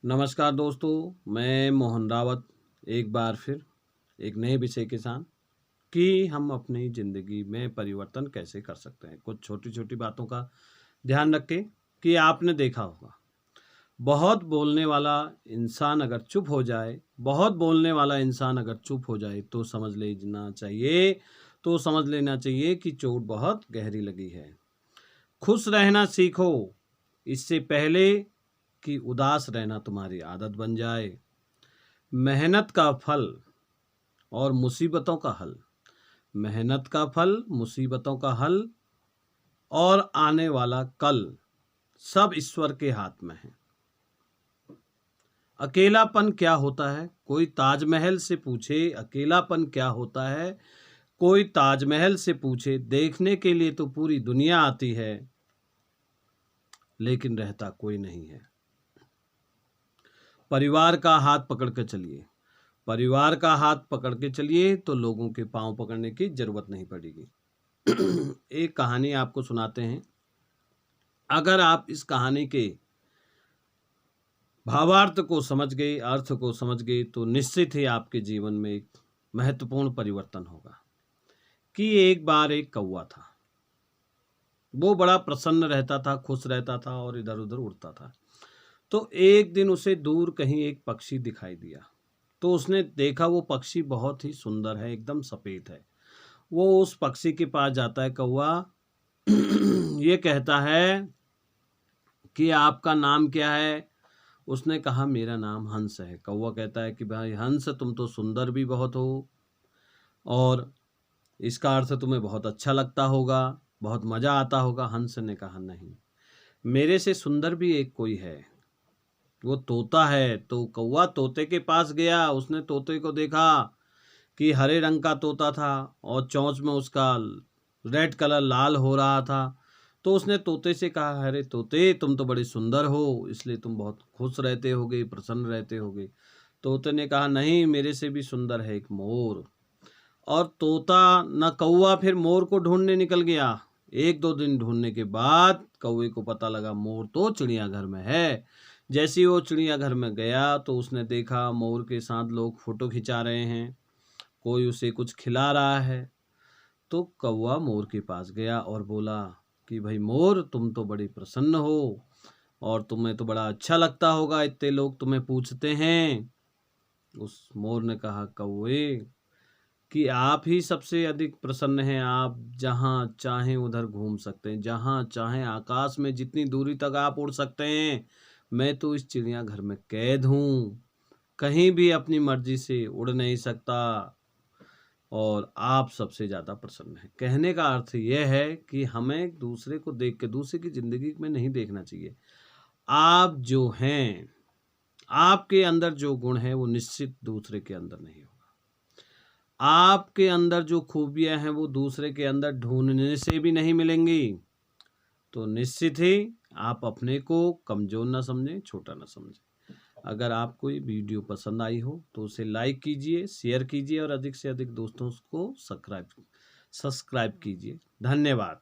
नमस्कार दोस्तों, मैं मोहन रावत एक बार फिर एक नए विषय के साथ कि हम अपनी ज़िंदगी में परिवर्तन कैसे कर सकते हैं। कुछ छोटी-छोटी बातों का ध्यान रखें कि आपने देखा होगा, बहुत बोलने वाला इंसान अगर चुप हो जाए तो समझ लेना चाहिए कि चोट बहुत गहरी लगी है। खुश रहना सीखो, इससे पहले कि उदास रहना तुम्हारी आदत बन जाए। मेहनत का फल और मुसीबतों का हल, मेहनत का फल, मुसीबतों का हल और आने वाला कल सब ईश्वर के हाथ में है। अकेलापन क्या होता है? कोई ताजमहल से पूछे अकेलापन क्या होता है? कोई ताजमहल से पूछे, देखने के लिए तो पूरी दुनिया आती है, लेकिन रहता कोई नहीं है। परिवार का हाथ पकड़ के चलिए, परिवार का हाथ पकड़ के चलिए तो लोगों के पांव पकड़ने की जरूरत नहीं पड़ेगी। एक कहानी आपको सुनाते हैं। अगर आप इस कहानी के भावार्थ को समझ गए, अर्थ को समझ गए, तो निश्चित ही आपके जीवन में एक महत्वपूर्ण परिवर्तन होगा। कि एक बार एक कौवा था, वो बड़ा प्रसन्न रहता था, खुश रहता था और इधर उधर उड़ता था। तो एक दिन उसे दूर कहीं एक पक्षी दिखाई दिया। तो उसने देखा वो पक्षी बहुत ही सुंदर है, एकदम सफेद है। वो उस पक्षी के पास जाता है, कौवा ये कहता है कि आपका नाम क्या है? उसने कहा मेरा नाम हंस है। कौवा कहता है कि भाई हंस, तुम तो सुंदर भी बहुत हो और इसका अर्थ तुम्हें बहुत अच्छा लगता होगा, बहुत मजा आता होगा। हंस ने कहा नहीं, मेरे से सुंदर भी एक कोई है, वो तोता है। तो कौवा तोते के पास गया। उसने तोते को देखा कि हरे रंग का तोता था और चोंच में उसका रेड कलर लाल हो रहा था। तो उसने तोते से कहा, अरे तोते, तुम तो बड़े सुंदर हो, इसलिए तुम बहुत खुश रहते होगे, प्रसन्न रहते होगे। तोते ने कहा नहीं, मेरे से भी सुंदर है एक मोर। और तोता न कौवा फिर मोर को ढूंढने निकल गया। एक दो दिन ढूंढने के बाद कौवे को पता लगा मोर तो चिड़ियाघर में है। जैसे ही वो चिड़ियाघर में गया तो उसने देखा मोर के साथ लोग फोटो खिंचा रहे हैं, कोई उसे कुछ खिला रहा है। तो कौवा मोर के पास गया और बोला कि भाई मोर, तुम तो बड़ी प्रसन्न हो और तुम्हें तो बड़ा अच्छा लगता होगा, इतने लोग तुम्हें पूछते हैं। उस मोर ने कहा, कौवे, कि आप ही सबसे अधिक प्रसन्न हैं। आप जहाँ चाहें उधर घूम सकते हैं, जहाँ चाहें आकाश में जितनी दूरी तक आप उड़ सकते हैं। मैं तो इस चिड़ियाघर में कैद हूँ, कहीं भी अपनी मर्जी से उड़ नहीं सकता और आप सबसे ज़्यादा प्रसन्न हैं। कहने का अर्थ यह है कि हमें दूसरे को देख के दूसरे की ज़िंदगी में नहीं देखना चाहिए। आप जो हैं, आपके अंदर जो गुण है वो निश्चित दूसरे के अंदर नहीं होगा। आपके अंदर जो खूबियां हैं वो दूसरे के अंदर ढूंढने से भी नहीं मिलेंगी। तो निश्चित ही आप अपने को कमज़ोर ना समझें, छोटा ना समझें। अगर आपको ये वीडियो पसंद आई हो तो उसे लाइक कीजिए, शेयर कीजिए और अधिक से अधिक दोस्तों को सब्सक्राइब कीजिए। धन्यवाद।